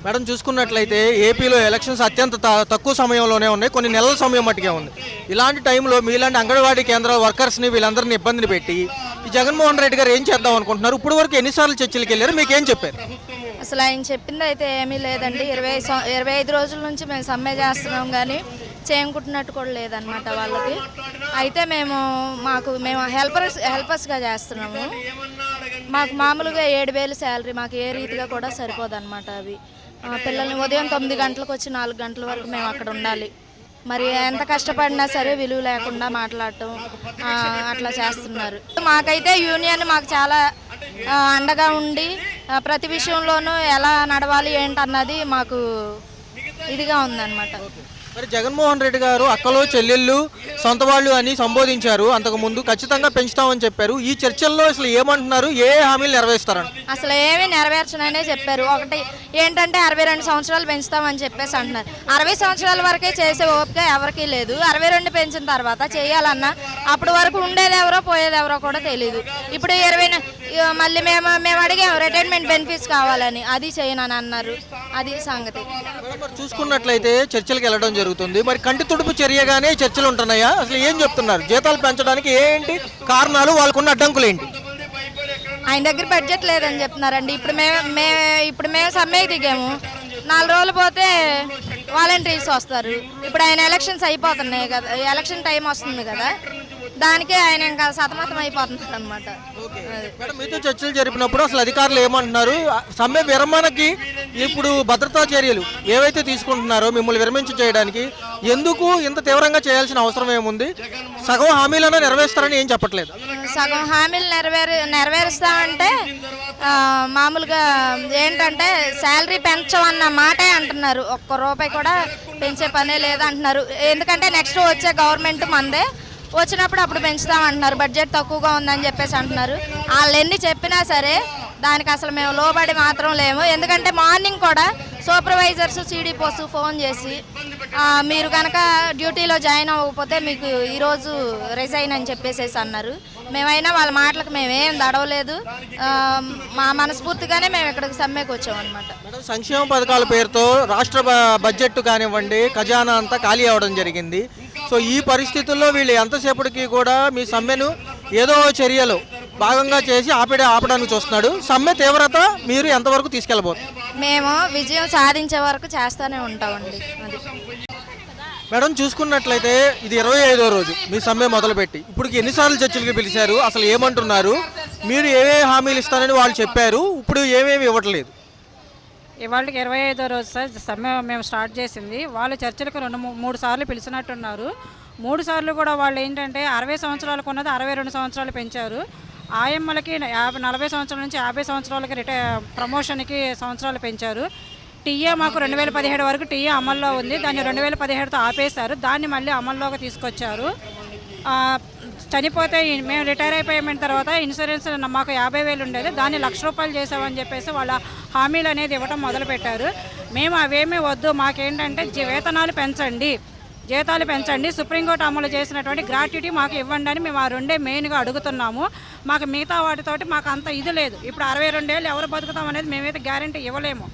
Madam చూసుకున్నట్లయితే ఏపీలో elections అత్యంత తక్కువ సమయంలోనే ఉన్నాయి, కొన్ని నెలల సమయం మట్టుకే ఉంది. ఇలాంటి టైంలో మీలాంటి అంగన్వాడీ కేంద్రాల వర్కర్స్ని వీళ్ళందరినీ ఇబ్బందిని పెట్టి ఈ జగన్మోహన్ రెడ్డి గారు ఏం చేద్దాం అనుకుంటున్నారు? ఇప్పుడు వరకు ఎన్నిసార్లు చర్చలకు వెళ్ళారు, మీకు ఏం చెప్పారు? అసలు ఆయన చెప్పింది అయితే ఏమీ లేదండి. 25 రోజుల నుంచి మేము సమ్మె చేస్తున్నాం, కానీ చేయించుకుంటున్నట్టు కూడా లేదనమాట వాళ్ళకి. అయితే మేము హెల్పర్స్గా చేస్తున్నాము. మాకు మామూలుగా 7,000 శాలరీ మాకు ఏ రీతిగా కూడా సరిపోదన్నమాట. అవి పిల్లల్ని ఉదయం 9 గంటలకు వచ్చి 4 గంటల వరకు మేము అక్కడ ఉండాలి. మరి ఎంత కష్టపడినా సరే విలువ లేకుండా మాట్లాడటం అట్లా చేస్తున్నారు. మాకైతే యూనియన్ మాకు చాలా అండగా ఉండి ప్రతి విషయంలోనూ ఎలా నడవాలి ఏంటన్నది మాకు ఇదిగా ఉందన్నమాట. మరి జగన్మోహన్ రెడ్డి గారు అక్కలు చెల్లెళ్ళు సొంత వాళ్ళు అని సంబోధించారు, అంతకుముందు ఖచ్చితంగా పెంచుతామని చెప్పారు. ఈ చర్చల్లో అసలు ఏమంటున్నారు, ఏ హామీలు నెరవేరుస్తారని? అసలు ఏమీ నెరవేర్చననే చెప్పారు. ఒకటి ఏంటంటే 62 సంవత్సరాలు పెంచుతామని చెప్పేసి అంటున్నారు. 60 సంవత్సరాల వరకే చేసే ఓపిక ఎవరికీ లేదు. 62 పెంచిన తర్వాత చేయాలన్నా అప్పటి వరకు ఉండేదెవరో పోయేదెవరో కూడా తెలియదు. ఇప్పుడు 20 మళ్ళీ మేము అడిగాం రిటైర్మెంట్ బెనిఫిట్స్ కావాలని, అది చేయనని అన్నారు. అది సంగతి. చూసుకున్నట్లయితే చర్చలకు వెళ్ళడం జరుగుతుంది, మరి కంటి తుడుపు చర్యగానే చర్చలు ఉంటున్నాయా? అసలు ఏం చెప్తున్నారు? జీతాలు పెంచడానికి ఏంటి కారణాలు, వాళ్ళకున్న అడ్డంకులు ఏంటి? ఆయన దగ్గర బడ్జెట్ లేదని చెప్తున్నారండి. ఇప్పుడు మేము సమ్మెకి దిగాము, 4 రోజులు పోతే వాలంటీర్స్ వస్తారు. ఇప్పుడు ఆయన ఎలక్షన్స్ అయిపోతున్నాయి కదా, ఎలక్షన్ టైం వస్తుంది కదా, దానికే ఆయన ఇంకా సతమతం అయిపోతున్నారు అనమాట. మీతో చర్చలు జరిపినప్పుడు అసలు అధికారులు ఏమంటున్నారు? సమ్మె విరమణకి ఇప్పుడు భద్రతా చర్యలు ఏవైతే తీసుకుంటున్నారో మిమ్మల్ని విరమించి చేయడానికి ఎందుకు ఇంత తీవ్రంగా చేయాల్సిన అవసరం ఏముంది? సగం హామీలను నెరవేరుస్తారని ఏం చెప్పట్లేదు. సగం హామీలు నెరవేరుస్తామంటే మామూలుగా ఏంటంటే శాలరీ పెంచమన్న మాటే అంటున్నారు. ఒక్క రూపాయి కూడా పెంచే పనే లేదంటున్నారు. ఎందుకంటే నెక్స్ట్ వచ్చే గవర్నమెంట్ మందే, వచ్చినప్పుడు అప్పుడు పెంచుతామంటున్నారు. బడ్జెట్ తక్కువగా ఉందని చెప్పేసి అంటున్నారు. వాళ్ళు ఎన్ని చెప్పినా సరే దానికి అసలు మేము లోబడి మాత్రం లేము. ఎందుకంటే మార్నింగ్ కూడా సూపర్వైజర్స్ సిడిపోస్ ఫోన్ చేసి మీరు కనుక డ్యూటీలో జాయిన్ అవ్వకపోతే మీకు ఈరోజు రిజైన్ అని చెప్పేసి అన్నారు. మేమైనా వాళ్ళ మాటలకు మేమేం దడవలేదు. మా మనస్ఫూర్తిగానే మేము ఇక్కడికి సమ్మెకి వచ్చామన్నమాట. సంక్షేమ పథకాల పేరుతో రాష్ట్ర బడ్జెట్ కానివ్వండి, ఖజానా అంతా ఖాళీ అవ్వడం జరిగింది. సో ఈ పరిస్థితుల్లో వీళ్ళు ఎంతసేపటికి కూడా మీ సమ్మెను ఏదో చర్యలు భాగంగా చేసి ఆపడానికి చూస్తున్నాడు. సమ్మె తీవ్రత మీరు ఎంతవరకు తీసుకెళ్ళబోతున్నారు? మేము విజయం సాధించే వరకు చేస్తూనే ఉంటామండి. అది మేడం చూసుకున్నట్లయితే ఇది 25వ రోజు మీ సమ్మె మొదలుపెట్టి ఇప్పుడు ఎన్నిసార్లు చర్చలకు పిలిచారు, అసలు ఏమంటున్నారు? మీరు ఏవే హామీలు ఇస్తారని వాళ్ళు చెప్పారు, ఇప్పుడు ఏమేమి ఇవ్వట్లేదు? ఇవాళకి 25వ రోజు సార్ సమ్మె మేము స్టార్ట్ చేసింది. వాళ్ళు చర్చలకు 2-3 సార్లు పిలిచినట్టున్నారు. 3 సార్లు కూడా వాళ్ళు ఏంటంటే 60 సంవత్సరాలకు ఉన్నది 62 సంవత్సరాలు పెంచారు. ఆయమ్మలకి 40 సంవత్సరాల నుంచి 50 సంవత్సరాలకి ప్రమోషన్కి సంవత్సరాలు పెంచారు. టీఏ మాకు 2017 వరకు టీఏ అమల్లో ఉంది, దాన్ని 2017తో ఆపేశారు, దాన్ని మళ్ళీ అమల్లోకి తీసుకొచ్చారు. చనిపోతే మేము రిటైర్ అయిపోయిన తర్వాత ఇన్సూరెన్స్ మాకు 50,000 ఉండేది, దాన్ని 1,00,000 రూపాయలు చేసామని చెప్పేసి వాళ్ళ హామీలు అనేది ఇవ్వడం మొదలుపెట్టారు. మేము అవేమీ వద్దు, మాకేంటంటే జీతాలు పెంచండి, సుప్రీంకోర్టు అమలు చేసినటువంటి గ్రాట్యుటీ మాకు ఇవ్వండి అని మేము ఆ రెండే మెయిన్గా అడుగుతున్నాము. మాకు మిగతా వాటితోటి మాకు అంత ఇది లేదు. ఇప్పుడు 62 ఏళ్ళు ఎవరు బతుకుతాం అనేది మేమైతే గ్యారంటీ ఇవ్వలేము.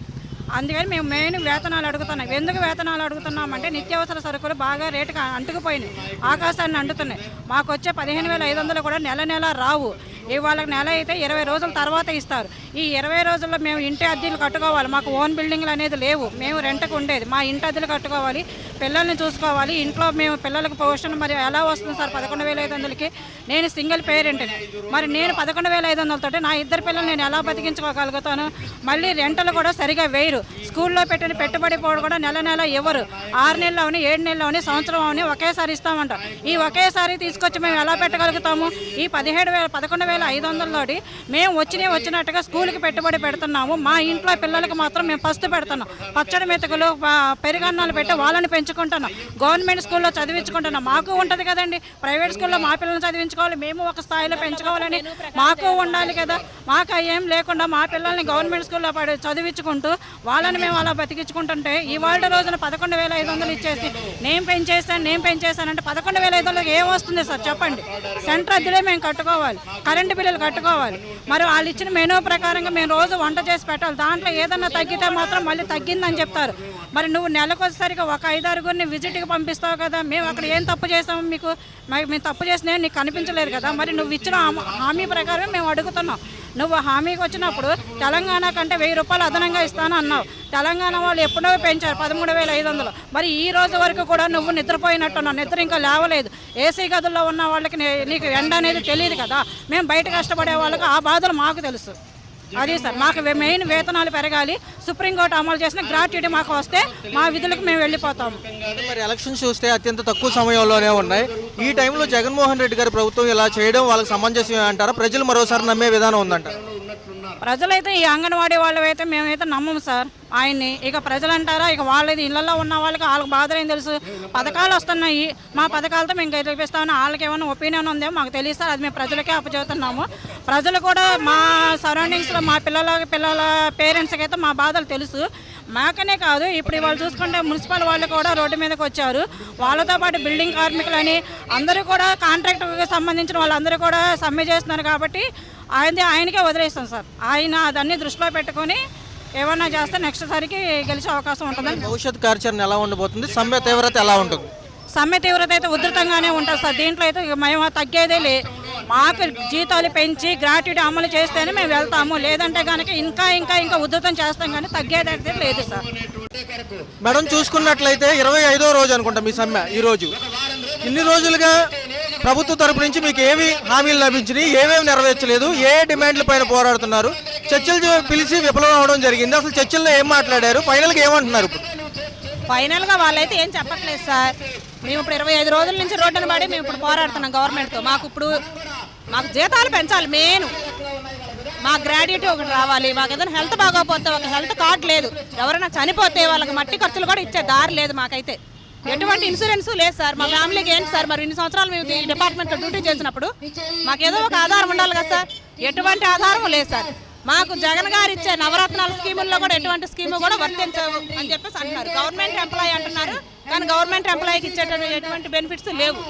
అందుకని మేము మెయిన్ వేతనాలు అడుగుతున్నాం. ఎందుకు వేతనాలు అడుగుతున్నామంటే నిత్యావసర సరుకులు బాగా రేటుగా అంటుకుపోయినాయి, ఆకాశాన్ని అంటుతున్నాయి. మాకు వచ్చే 15,500 కూడా నెల రావు. వాళ్ళకి నెల అయితే 20 రోజుల తర్వాత ఇస్తారు. ఈ 20 రోజుల్లో మేము ఇంటి అద్దెలు కట్టుకోవాలి. మాకు ఓన్ బిల్డింగ్లు అనేది లేవు, మేము రెంట్కు ఉండేది. మా ఇంటి అద్దెలు కట్టుకోవాలి, పిల్లల్ని చూసుకోవాలి. ఇంట్లో మేము పిల్లలకు పోషణ మరి ఎలా వస్తుంది సార్ 11,500కి? నేను సింగిల్ పేరెంట్ని, మరి నేను 11,500తోటి నా 2 పిల్లలు నేను ఎలా బతికించుకోగలుగుతాను? మళ్ళీ రెంటలు కూడా సరిగా వేయరు. స్కూల్లో పెట్టిన పెట్టుబడి పోడు కూడా నెల ఇవ్వరు. 6 నెలలు అవని 7 నెలలు అవని సంవత్సరం అవని ఒకేసారి ఇస్తామంట. ఈ ఒకేసారి తీసుకొచ్చి మేము ఎలా పెట్టగలుగుతాము? ఈ 11,500తోటి మేము వచ్చినట్టుగా స్కూల్కి పెట్టుబడి పెడుతున్నాము. మా ఇంట్లో పిల్లలకి మాత్రం మేము పస్తు పెడుతున్నాం. పచ్చడి మెతుకులు పెరుగన్నాలు పెట్టి వాళ్ళని పెంచుకుంటున్నాం. గవర్నమెంట్ స్కూల్లో చదివించుకుంటున్నాం. మాకు ఉంటుంది కదండి, ప్రైవేట్ స్కూల్లో మా పిల్లల్ని చదివించుకోవాలి, మేము ఒక స్థాయిలో పెంచుకోవాలని మాకు ఉండాలి కదా. మాకు ఏం లేకుండా మా పిల్లల్ని గవర్నమెంట్ స్కూల్లో చదివించుకుంటూ వాళ్ళని మేము అలా బతికించుకుంటుంటే ఇవాళ రోజున 11,500 ఇచ్చేసి నేను పెంచేసానంటే 11,500 ఏం వస్తుంది సార్ చెప్పండి? సెంటర్ అద్దెలే మేము కట్టుకోవాలి, కరెంట్ కరెంటు బిల్లులు కట్టుకోవాలి. మరి వాళ్ళు ఇచ్చిన మెనూ ప్రకారంగా మేము రోజు వంట చేసి పెట్టాలి. దాంట్లో ఏదన్నా తగ్గితే మాత్రం మళ్ళీ తగ్గిందని చెప్తారు. మరి నువ్వు నెలకు వచ్చేసరికి ఒక 5-6 విజిట్కి పంపిస్తావు కదా, మేము అక్కడ ఏం తప్పు చేస్తాము మీకు? మేము తప్పు చేసినా నీకు కనిపించలేదు కదా. మరి నువ్వు ఇచ్చిన హామీ ప్రకారం మేము అడుగుతున్నాం. నువ్వు హామీకి వచ్చినప్పుడు తెలంగాణ కంటే 1000 రూపాయలు అదనంగా ఇస్తాను అన్నావు. తెలంగాణ వాళ్ళు ఎప్పుడో పెంచారు 13,500. మరి ఈ రోజు వరకు కూడా నువ్వు నిద్రపోయినట్టున్నావు. నిద్ర ఇంకా లేవలేదు. ఏసీ గదుల్లో ఉన్న వాళ్ళకి నీకు ఎండ అనేది తెలియదు కదా. మేము బయట కష్టపడే వాళ్ళకి ఆ బాధలు మాకు తెలుసు. అది సార్ మాకు మెయిన్ వేతనాలు పెరగాలి. సుప్రీంకోర్టు అమలు చేసిన గ్రాట్యుటీ మాకు వస్తే మా విధులకు మేము వెళ్ళిపోతాము. మరి ఎలక్షన్స్ చూస్తే అత్యంత తక్కువ సమయంలోనే ఉన్నాయి. ఈ టైంలో జగన్మోహన్ రెడ్డి గారి ప్రభుత్వం ఇలా చేయడం వాళ్ళకి సమంజసమే అంటారా? ప్రజలు మరోసారి నమ్మే విధానం ఉందంటారు? ప్రజలైతే ఈ అంగన్వాడీ వాళ్ళైతే మేమైతే నమ్మము సార్ ఆయన్ని. ఇక ప్రజలు అంటారా, ఇక వాళ్ళది ఇళ్లలో ఉన్న వాళ్ళకి బాధలు ఏం తెలుసు? పథకాలు వస్తున్నాయి, మా పథకాలతో మేము గెలిపిస్తామని వాళ్ళకి ఏమైనా ఒపీనియన్ ఉందేమో మాకు తెలియదు సార్. అది మేము ప్రజలకే అప్పచెబుతున్నాము. ప్రజలు కూడా మా సరౌండింగ్స్లో మా పిల్లల పేరెంట్స్కి అయితే మా బాధలు తెలుసు. మాకనే కాదు, ఇప్పుడు వాళ్ళు చూసుకుంటే మున్సిపల్ వాళ్ళు కూడా రోడ్డు మీదకి వచ్చారు. వాళ్ళతో పాటు బిల్డింగ్ కార్మికులని అందరూ కూడా కాంట్రాక్ట్కి సంబంధించిన వాళ్ళందరూ కూడా సమ్మె చేస్తున్నారు. కాబట్టి ఆయనకే వదిలేస్తాం సార్. ఆయన దాన్ని దృష్టిలో పెట్టుకొని ఏమన్నా చేస్తే నెక్స్ట్ సారికి గెలిచే అవకాశం ఉంటుందని. భవిష్యత్ కార్యాచరణ ఎలా ఉండబోతుంది? సమ్మె తీవ్రత ఎలా ఉంటుంది? సమ్మె తీవ్రత అయితే ఉధృతంగానే ఉంటుంది సార్. దీంట్లో అయితే మేము తగ్గేదే మాకు జీతాలు పెంచి గ్రాట్యుటీ అమలు చేస్తేనే మేము వెళ్తాము. లేదంటే కనుక ఇంకా ఉధృతం చేస్తాం, కానీ తగ్గేదైతే లేదు సార్. మేడం చూసుకున్నట్లయితే 25వ రోజు అనుకుంటా మీ సమ్మె ఈరోజు. ఇన్ని రోజులుగా ప్రభుత్వ తరపు నుంచి మీకు ఏమి హామీలు లభించినాయి, ఏమేమి నెరవేర్చలేదు, ఏ డిమాండ్ల పైన పోరాడుతున్నారు? చర్చలు పిలిచి విఫలం అవడం జరిగింది. అసలు చర్చల్లో ఏం మాట్లాడారు? ఫైనల్గా ఏమంటున్నారు? ఇప్పుడు ఫైనల్గా వాళ్ళైతే ఏం చెప్పట్లేదు సార్. మేము ఇప్పుడు 25 రోజుల నుంచి రోడ్డున పడి మేము ఇప్పుడు పోరాడుతున్నాం గవర్నమెంట్తో. మాకు జీతాలు పెంచాలి మెయిన్. మా గ్రాడ్యుటీ ఒకటి రావాలి. మాకు ఏదైనా హెల్త్ బాగోపోతే ఒక హెల్త్ కార్డు లేదు. ఎవరైనా చనిపోతే వాళ్ళకి మట్టి ఖర్చులు కూడా ఇచ్చే దారి లేదు. మాకైతే ఎటువంటి ఇన్సూరెన్స్ లేదు సార్. మా ఫ్యామిలీకి ఏంటి సార్? మరి ఇన్ని సంవత్సరాలు మేము ఈ డిపార్ట్మెంట్లో డ్యూటీ చేసినప్పుడు మాకు ఏదో ఒక ఆధారం ఉండాలి కదా సార్. ఎటువంటి ఆధారం లేదు సార్. మాకు జగన్ గారు ఇచ్చే నవరత్నాల స్కీముల్లో కూడా ఎటువంటి స్కీము కూడా వర్తించవు అని చెప్పేసి అంటున్నారు. గవర్నమెంట్ ఎంప్లాయీ అంటున్నారు, కానీ గవర్నమెంట్ ఎంప్లాయీకి ఇచ్చేటువంటి ఎటువంటి బెనిఫిట్స్ లేవు.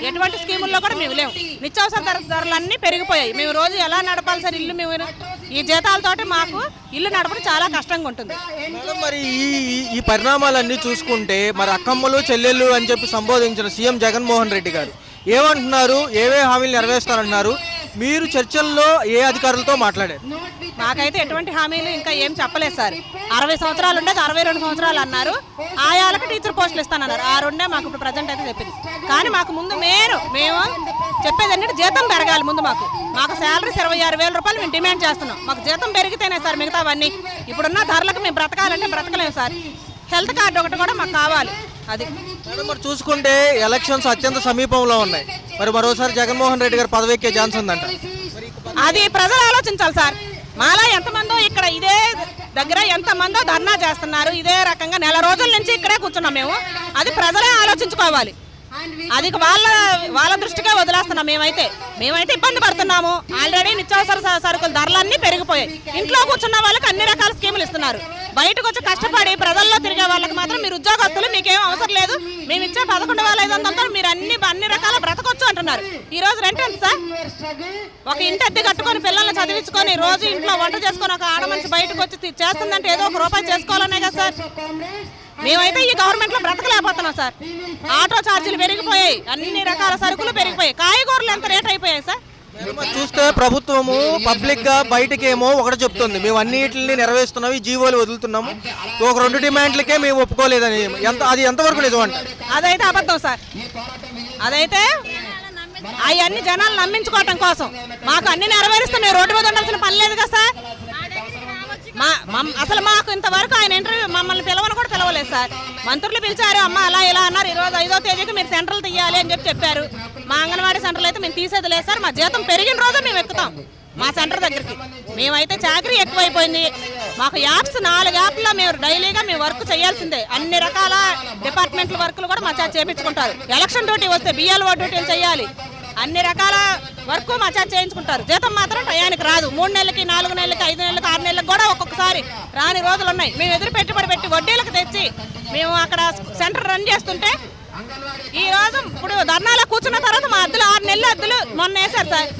ఎటువంటి స్కీముల్లో కూడా మేము లేవు. నిత్యావసర ధరలన్నీ పెరిగిపోయాయి. మేము రోజు ఎలా నడపాలి సార్ ఇల్లు? మేము ఈ జీతాలతోటి మాకు ఇల్లు నడపడం చాలా కష్టంగా ఉంటుంది. మరి ఈ పరిణామాలన్నీ చూసుకుంటే మరి అక్కమ్మలు చెల్లెళ్ళు అని చెప్పి సంబోధించిన సీఎం జగన్మోహన్ రెడ్డి గారు ఏమంటున్నారు? ఏవే హామీలు నెరవేరుస్తారంటున్నారు? మీరు చర్చల్లో ఏ అధికారులతో మాట్లాడారు? మాకైతే ఎటువంటి హామీలు ఇంకా ఏం చెప్పలేదు సార్. 60 సంవత్సరాలు ఉండేది 62 సంవత్సరాలు అన్నారు. ఆయాలకు టీచర్ పోస్టులు ఇస్తానన్నారు. ఆ రెండే మాకు ఇప్పుడు ప్రజెంట్ అయితే చెప్పింది. కానీ మాకు ముందు మేము చెప్పేది ఏంటంటే జీతం పెరగాలి. ముందు మాకు శాలరీస్ 26,000 రూపాయలు మేము డిమాండ్ చేస్తున్నాం. మాకు జీతం పెరిగితేనే సార్ మిగతావన్నీ. ఇప్పుడున్న ధరలకు మేము బ్రతకాలంటే బ్రతకలేము సార్. హెల్త్ కార్డు ఒకటి కూడా మాకు కావాలి. అది మరి చూసుకుంటే ఎలక్షన్స్ అత్యంత సమీపంలో ఉన్నాయి. మరి మరోసారి జగన్మోహన్ రెడ్డి గారు పదవి ఎక్కే ఛాన్స్ ఉందంట. అది ప్రజలు ఆలోచించాలి సార్. మాలా ఎంతమందో ఇక్కడ ఇదే దగ్గర ఎంతమందో ధర్నా చేస్తున్నారు. ఇదే రకంగా నెల రోజుల నుంచి ఇక్కడే కూర్చున్నాం మేము. అది ప్రజలే ఆలోచించుకోవాలి. అది వాళ్ళ దృష్టికే వదిలేస్తున్నాం. మేమైతే ఇబ్బంది పడుతున్నాము. ఆల్రెడీ నిత్యావసర సరుకుల ధరలన్నీ పెరిగిపోయాయి. ఇంట్లో కూర్చున్న వాళ్ళకి అన్ని రకాల స్కీములు ఇస్తున్నారు. బయటకు వచ్చి కష్టపడి ప్రజల్లో తిరిగే వాళ్ళకి మాత్రం మీరు ఉద్యోగస్తులు, మీకేం అవసరం లేదు, మేము ఇచ్చే 11,500 మీరు అన్ని రకాల బ్రతకొచ్చు అంటున్నారు. ఈ రోజు రెంట్ ఎంత సార్? ఒక ఇంటి అద్దె కట్టుకొని పిల్లల్ని చదివించుకొని రోజు ఇంట్లో వంట చేసుకొని ఒక ఆడమనిషి బయటకు వచ్చి చేస్తుందంటే ఏదో ఒక రూపాయి చేసుకోవాలనే కదా సార్. మేమైతే ఈ గవర్నమెంట్లో బ్రతకలేకపోతున్నాం సార్. ఆటో ఛార్జీలు పెరిగిపోయాయి, అన్ని రకాల సరుకులు పెరిగిపోయాయి, కాయగూరలు ఎంత రేట్ అయిపోయాయి సార్. చూస్తే ప్రభుత్వము పబ్లిక్ గా బయటకేమో ఒకటి చెప్తుంది, మేము అన్నిటిని నెరవేరుస్తున్నాము, ఈ జీవోలు వదులుతున్నాము, ఒక 2 డిమాండ్లకే మేము ఒప్పుకోలేదని. అది ఎంతవరకు నిజం అంటారు? అదైతే అబద్ధం సార్. అదైతే అవన్నీ జనాలు నమ్మించుకోవటం కోసం మాకు అన్ని నెరవేరుస్తున్నాయి. రోడ్డు మీద ఉండాల్సిన పని లేదు కదా సార్. అసలు మాకు ఇంతవరకు ఆయన ఇంటర్వ్యూ మమ్మల్ని పిలవని కూడా పిలవలేదు సార్. మంత్రులు పిలిచారు, అమ్మ అలా ఇలా అన్నారు. ఈరోజు 5వ తేదీకి మీరు సెంట్రల్ తీయాలి అని చెప్పారు. మా అంగన్వాడీ సెంటర్లు అయితే మేము తీసేది లేదు సార్. మా జీతం పెరిగిన రోజు మేము ఎక్కుతాం మా సెంటర్ దగ్గరికి. మేమైతే చాకరీ ఎక్కువైపోయింది. మాకు యాప్స్ 4 యాప్లో మేము డైలీగా మేము వర్క్ చేయాల్సిందే. అన్ని రకాల డిపార్ట్మెంట్ల వర్క్లు కూడా మా చేయించుకుంటారు. ఎలక్షన్ డ్యూటీ వస్తే బిఎల్ఓ డ్యూటీలు చేయాలి. అన్ని రకాల వర్క్ మా చేయించుకుంటారు. జీతం మాత్రం టయానికి రాదు. 3 నెలలకి, 4 నెలలకి, 5 నెలలకి, 6 నెలలకు కూడా ఒక్కొక్కసారి రాని రోజులు ఉన్నాయి. మేము ఎదురు పెట్టుబడి పెట్టి వడ్డీలకు తెచ్చి మేము అక్కడ సెంటర్ రన్ చేస్తుంటే ఈ రోజు ఇప్పుడు ధర్నాలో కూర్చున్న తర్వాత మా అద్దెలు 6 నెలల అద్దెలు మొన్న వేశారు సార్.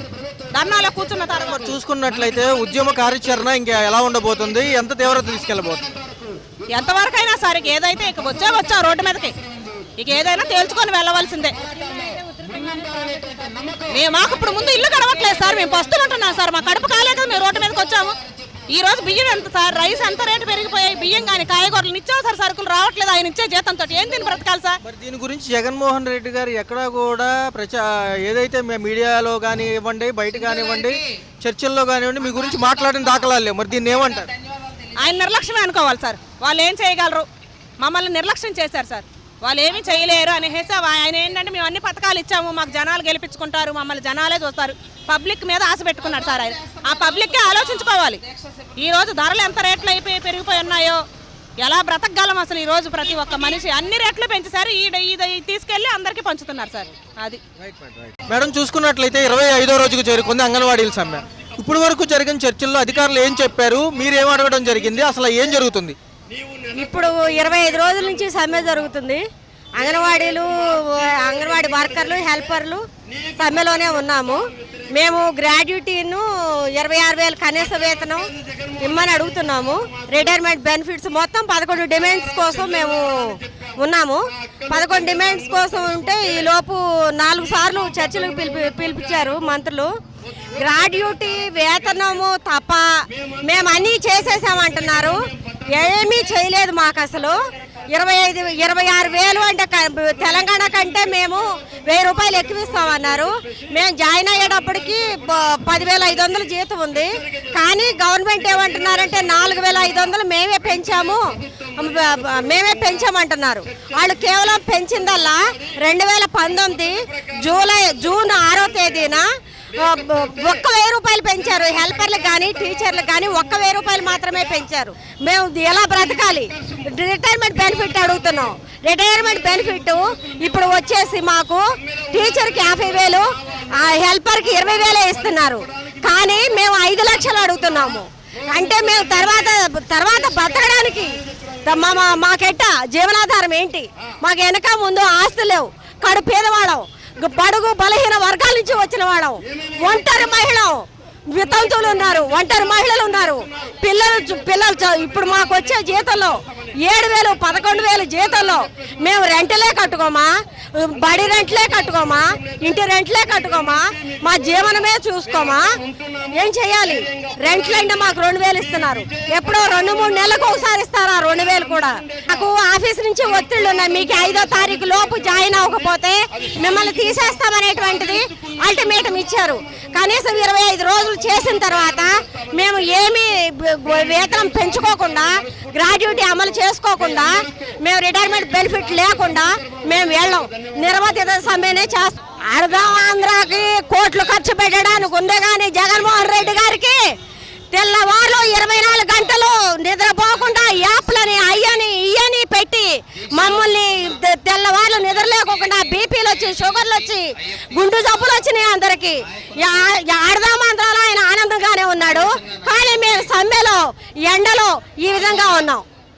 ధర్నాలో కూర్చున్న తరం చూసుకున్నట్లయితే ఉద్యమ కార్యాచరణ ఇంకా ఎలా ఉండబోతుంది, ఎంత తీవ్రత తీసుకెళ్ళబోతుంది? ఎంతవరకైనా సరే ఏదైతే ఇక వచ్చా రోడ్డు మీదకి ఇక ఏదైనా తేల్చుకొని వెళ్ళవలసిందే. మాకు ఇప్పుడు ముందు ఇల్లు గడవట్లేదు సార్, మేము పస్తులు ఉంటున్నాం సార్, మా కడుపు కాలేక మేము రోడ్డు మీదకి వచ్చాము. ఈ రోజు బియ్యం ఎంత సార్, రైస్ ఎంత రేటు పెరిగిపోయాయి, బియ్యం కానీ కాయగూరలు నిత్యావసర సరుకులు రావట్లేదు ఆయన ఇచ్చే జీతంతో ఏం తిని బ్రతకాలి సార్? మరి దీని గురించి జగన్మోహన్ రెడ్డి గారు ఎక్కడా కూడా ఏదైతే మీడియాలో కానీ ఇవ్వండి, బయట కానివ్వండి, చర్చల్లో కానివ్వండి మీ గురించి మాట్లాడిన దాఖలాలు లేవు. మరి దీన్ని ఏమంటారు? ఆయన నిర్లక్ష్యమే అనుకోవాలి సార్. వాళ్ళు ఏం చేయగలరు? మమ్మల్ని నిర్లక్ష్యం చేశారు సార్, వాళ్ళు ఏమీ చేయలేరు అనేసి ఆయన ఏంటంటే మేము అన్ని పథకాలు ఇచ్చాము, మాకు జనాలు గెలిపించుకుంటారు, మమ్మల్ని జనాలే చూస్తారు, పబ్లిక్ మీద ఆశ పెట్టుకున్నాడు సార్ ఆయన. ఆ పబ్లిక్కే ఆలోచించుకోవాలి. ఈరోజు ధరలు ఎంత రేట్లు పెరిగిపోయి ఉన్నాయో, ఎలా బ్రతకగలం అసలు ఈరోజు ప్రతి ఒక్క మనిషి అన్ని రేట్లు పెంచేశారు. ఇది తీసుకెళ్ళి అందరికీ పంచుతున్నారు సార్. అది మేడం చూసుకున్నట్లయితే 25వ రోజుకు చేరుకుంది అంగన్వాడీల సమ్మె. ఇప్పుడు వరకు జరిగిన చర్చల్లో అధికారులు ఏం చెప్పారు, మీరేం అడగడం జరిగింది, అసలు ఏం జరుగుతుంది? ఇప్పుడు 25 రోజుల నుంచి సమ్మె జరుగుతుంది. అంగన్వాడీ వర్కర్లు, హెల్పర్లు సమ్మెలోనే ఉన్నాము. మేము గ్రాడ్యుటీను 26,000 కనీస వేతనం ఇమ్మని అడుగుతున్నాము. రిటైర్మెంట్ బెనిఫిట్స్ మొత్తం 11 డిమాండ్స్ కోసం మేము ఉన్నాము. 11 డిమాండ్స్ కోసం ఉంటే ఈలోపు 4 సార్లు చర్చలకు పిలిపించారు మంత్రులు. గ్రాడ్యుటీ వేతనము తప్ప మేము అన్నీ చేసేసామంటున్నారు. ఏమీ చేయలేదు మాకు అసలు. 26,000 అంటే తెలంగాణ కంటే మేము 1000 రూపాయలు ఎక్కువిస్తామన్నారు. మేము జాయిన్ అయ్యేటప్పటికి 10,500 జీతం ఉంది. కానీ గవర్నమెంట్ ఏమంటున్నారంటే 4,500 మేమే పెంచామంటున్నారు. వాళ్ళు కేవలం పెంచిందల్లా 2019 జూన్ 6వ తేదీన 1,000 రూపాయలు పెంచారు. హెల్పర్లకు కానీ టీచర్లకు కానీ 1,000 రూపాయలు మాత్రమే పెంచారు. మేము ఎలా బ్రతకాలి? రిటైర్మెంట్ బెనిఫిట్ అడుగుతున్నాం. రిటైర్మెంట్ బెనిఫిట్ ఇప్పుడు వచ్చేసి మాకు టీచర్కి 50,000, హెల్పర్కి 20,000 ఇస్తున్నారు. కానీ మేము 5 లక్షలు అడుగుతున్నాము. అంటే మేము తర్వాత బతకడానికి మాకెట్ట జీవనాధారం ఏంటి? మాకు వెనక ముందు ఆస్తులు లేవు, కడు పేదవాళ్ళం, బడుగు బలహీన వర్గాల నుంచి వచ్చిన వాళ్ళం, ఒంటరి మహిళ, వితంతువులు ఉన్నారు, ఒంటరి మహిళలు ఉన్నారు, పిల్లలు ఇప్పుడు మాకు వచ్చే జీతంలో 7,000, 11,000 జీతంలో మేము రెంట్లే కట్టుకోమా, బడి రెంట్లే కట్టుకోమా, ఇంటి రెంట్లే కట్టుకోమా, మా జీవనమే చూసుకోమా? ఏం చేయాలి? రెంట్లు అంటే మాకు 2,000 ఇస్తున్నారు. ఎప్పుడో 2-3 నెలలకు ఒకసారి ఇస్తారు ఆ 2,000 కూడా. నాకు ఆఫీస్ నుంచి ఒత్తిళ్ళు ఉన్నాయి, మీకు 5వ తారీఖు లోపు జాయిన్ అవ్వకపోతే మిమ్మల్ని తీసేస్తామనేటువంటిది అల్టిమేటం ఇచ్చారు. కనీసం 25 రోజులు చేసిన తర్వాత మేము ఏమీ వేతనం పెంచుకోకుండా, గ్రాడ్యుటీ అమలు చేసుకోకుండా, మేము రిటైర్మెంట్ బెనిఫిట్ లేకుండా మేము వెళ్ళాం. నిర్వధిత సమ్మెనే చేస్తాం. అర్థం ఆంధ్రాకి కోట్లు ఖర్చు పెట్టడానికి ఉంది. కానీ జగన్మోహన్ రెడ్డి గారికి తెల్లవారులు 24 గంటలు నిద్రపోకుండా యాప్లని ఇయ్యని పెట్టి మమ్మల్ని తెల్లవారులు నిద్ర లేకోకుండా బీపీలు వచ్చి, షుగర్లు వచ్చి, గుండు జబ్బులు వచ్చినాయి అందరికి. ఆడదామాంధ్రాలో ఆయన ఆనందంగానే ఉన్నాడు. కానీ మేము సమ్మెలో ఎండలో ఈ విధంగా ఉన్నాం.